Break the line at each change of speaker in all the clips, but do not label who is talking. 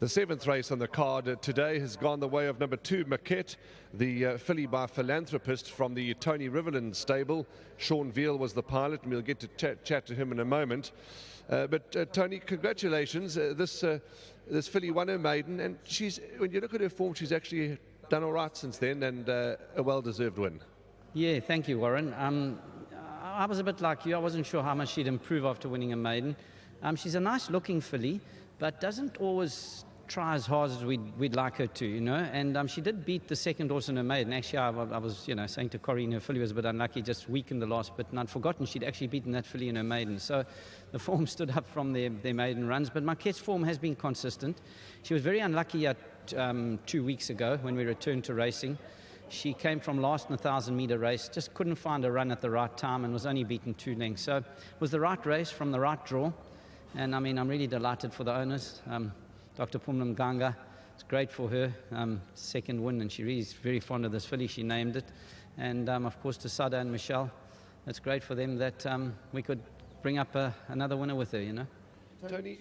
The seventh race on the card today has gone the way of number 2, Maquette, the filly by Philanthropist from the Tony Riverland stable. Sean Veal was the pilot, and we'll get to chat to him in a moment. But Tony, congratulations. This filly won her maiden, and when you look at her form, she's actually done all right since then, and a well-deserved win.
Yeah, thank you, Warren. I was a bit like you. I wasn't sure how much she'd improve after winning a maiden. She's a nice-looking filly, but doesn't always try as hard as we'd like her to, you know. And she did beat the second horse in her maiden. Actually, I was, saying to Corrie, her filly was a bit unlucky, just weak in the last bit, and I'd forgotten she'd actually beaten that filly in her maiden. So the form stood up from their maiden runs, but Maquette's form has been consistent. She was very unlucky at 2 weeks ago when we returned to racing. She came from last in a 1,000-metre race, just couldn't find a run at the right time and was only beaten 2 lengths. So it was the right race from the right draw. And I mean, I'm really delighted for the owners. Dr. Pumla Mganga, it's great for her, second win, and she really is very fond of this filly. She named it. And of course to Sada and Michelle, it's great for them that we could bring up another winner with her, you know.
Tony,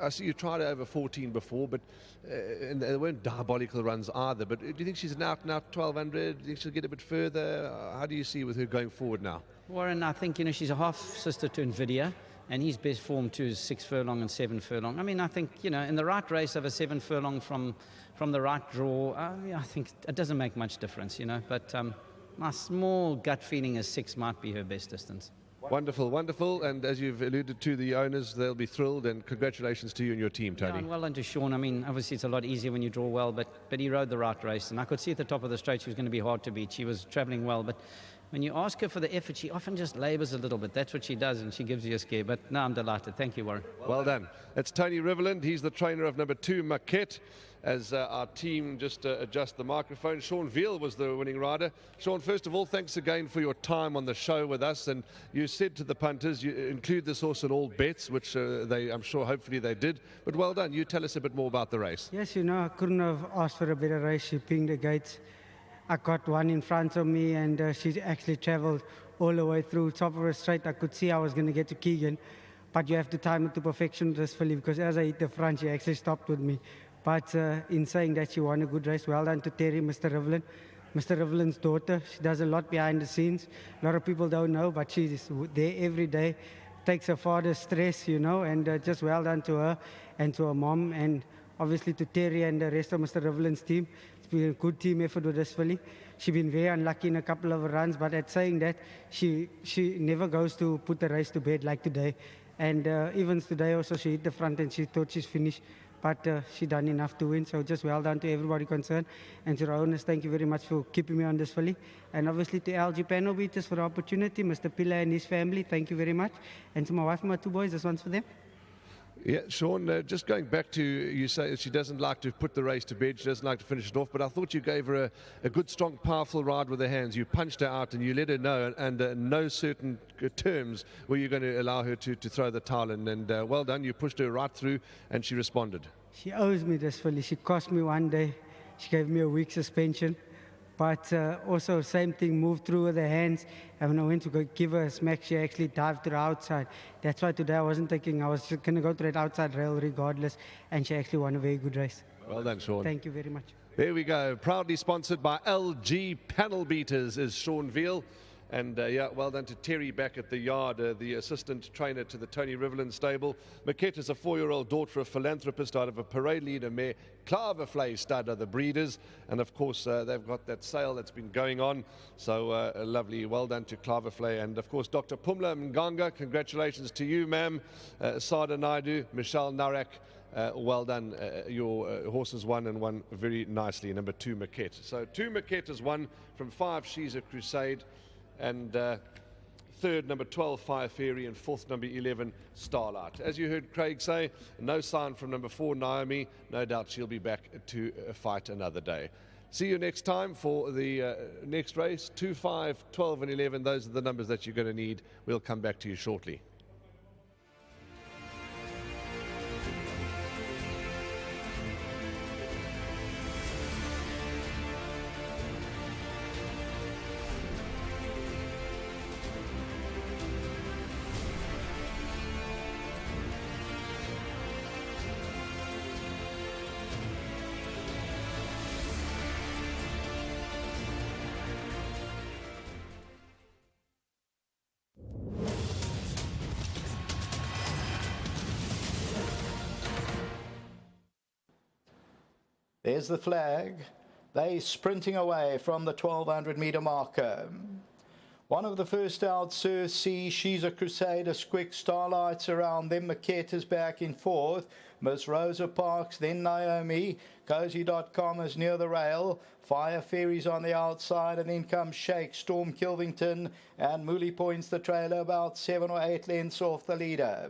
I see you tried her over 14 before, but and there weren't diabolical runs either. But do you think she's an out-and-out 1,200? Do you think she'll get a bit further? How do you see with her going forward now?
Warren, I think, she's a half-sister to Nvidia, and his best form too is 6 furlong and 7 furlong. I mean, I think, in the right race of a 7 furlong from the right draw, I think it doesn't make much difference, But my small gut feeling is 6 might be her best distance.
Wonderful, wonderful. And as you've alluded to, the owners, they'll be thrilled. And congratulations to you and your team, Tony.
Yeah, and well done to Sean. I mean, obviously it's a lot easier when you draw well, but he rode the right race. And I could see at the top of the straight she was going to be hard to beat. She was travelling well, but when you ask her for the effort, she often just labours a little bit. That's what she does, and she gives you a scare. But no, I'm delighted. Thank you, Warren.
Well done. It's Tony Riverland. He's the trainer of number 2, Maquette. As our team just adjust the microphone, Sean Veal was the winning rider. Sean, first of all, thanks again for your time on the show with us. And you said to the punters, you include this horse in all bets, which I'm sure hopefully they did. But well done. You tell us a bit more about the race.
Yes, I couldn't have asked for a better race. She pinged the gates. I got one in front of me, and she actually travelled all the way through top of the straight. I could see I was going to get to Keegan, but you have to time it to perfection, this filly, because as I hit the front, she actually stopped with me. But in saying that, she won a good race. Well done to Terry, Mr. Riverland. Mr. Riverland's daughter. She does a lot behind the scenes. A lot of people don't know, but she's there every day. Takes her father's stress, and just well done to her and to her mom, and obviously to Terry and the rest of Mr. Riverland's team. It's been a good team effort with this filly. She's been very unlucky in a couple of runs, but at saying that, she never goes to put the race to bed like today. And even today also, she hit the front and she thought she's finished. But she done enough to win, so just well done to everybody concerned. And to the owners, thank you very much for keeping me on this filly. And obviously to LG panel beaters for the opportunity, Mr. Pilla and his family, thank you very much. And to my wife and my 2 boys, this one's for them.
Yeah, Sean, just going back to, you say she doesn't like to put the race to bed, she doesn't like to finish it off, but I thought you gave her a good, strong, powerful ride with her hands. You punched her out and you let her know, and no certain terms were you going to allow her to throw the towel in. And well done, you pushed her right through and she responded.
She owes me this filly. She cost me one day. She gave me a week suspension. But also same thing, moved through with her hands. And when I went to go give her a smack, she actually dived to the outside. That's why today I wasn't thinking I was just going to go to that outside rail regardless. And she actually won a very good race.
Well done, Sean.
Thank you very much.
There we go. Proudly sponsored by LG Panel Beaters is Sean Veal. And yeah, well done to Terry back at the yard, the assistant trainer to the Tony Riverland stable. Maquette is a 4-year-old daughter of Philanthropist out of a parade leader mare. Claverflay stud are the breeders. And of course, they've got that sale that's been going on. So lovely. Well done to Claverflay. And of course, Dr. Pumla Mganga, congratulations to you, ma'am. Sada Naidu, Michelle Narak. Well done. Your horses won and won very nicely. Number 2, Maquette. So 2, Maquette has won from 5, She's a Crusade. And third, number 12, Fire Fairy, and fourth, number 11, Starlight. As you heard Craig say, no sign from number 4, Naomi. No doubt she'll be back to fight another day. See you next time for the next race. 2, 5, 12, and 11. Those are the numbers that you're going to need. We'll come back to you shortly.
There's the flag. They sprinting away from the 1200-meter marker. One of the first out, Sir C. She's a Crusader, quick starlights around them. Maquette is back in fourth. Miss Rosa Parks, then Naomi. Cozy.com is near the rail. Fire Fairies on the outside, and then comes Shake, Storm Kilvington, and Mooley Points the trailer about 7 or 8 lengths off the leader.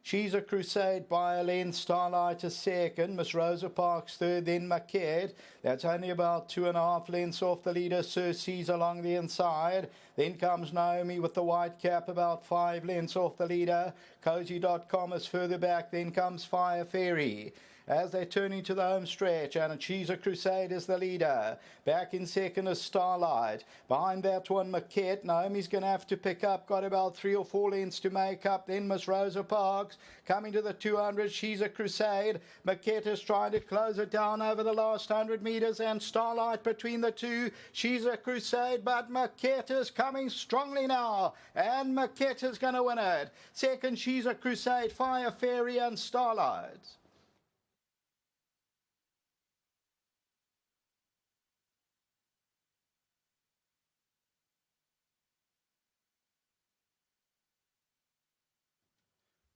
She's a Crusade by a length. Starlight is second. Miss Rosa Parks third, then Maquette. That's only about 2.5 lengths off the leader. Sir C's along the inside. Then comes Naomi with the white cap, about 5 lengths off the leader. Cozy.com is further back. Then comes Fire Fairy as they turn into the home stretch, and She's a Crusade is the leader. Back in second is Starlight. Behind that one, Maquette. Naomi's going to have to pick up, got about 3 or 4 lengths to make up. Then Miss Rosa Parks coming to the 200. She's a Crusade. Maquette is trying to close it down over the last 100 metres, and Starlight between the two. She's a Crusade, but Maquette is coming strongly now, and Maquette is going to win it. Second, She's a Crusade, Fire Fairy and Starlight.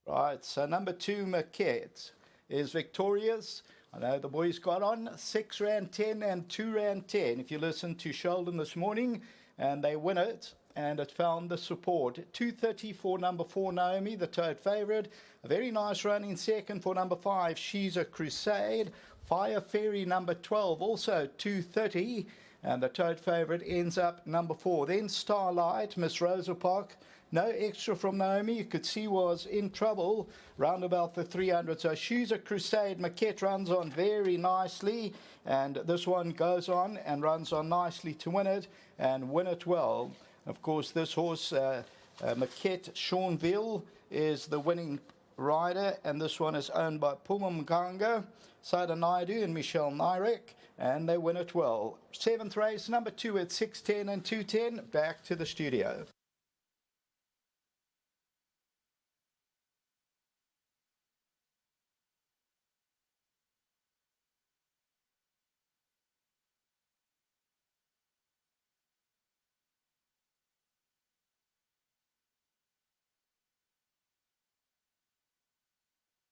Right, so number 2, Maquette, is victorious. I know the boys got on 6 Rand 10 and 2 Rand 10. If you listen to Sheldon this morning, and they win it, and it found the support. 230 for number 4, Naomi, the tote favourite. A very nice run in second for number 5, She's a Crusade. Fire Fairy, number 12, also 230. And the tote favourite ends up number 4. Then Starlight, Miss Rosa Park. No extra from Naomi, you could see was in trouble round about the 300. So She's a Crusade. Maquette runs on very nicely, and this one goes on and runs on nicely to win it, and win it well. Of course, this horse, Maquette GREYVILLE, is the winning rider, and this one is owned by Puma Mganga, Sada Naidu and Michelle Nyrek, and they win it well. 7th race, number 2 at 6:10 and 2:10. Back to the studio.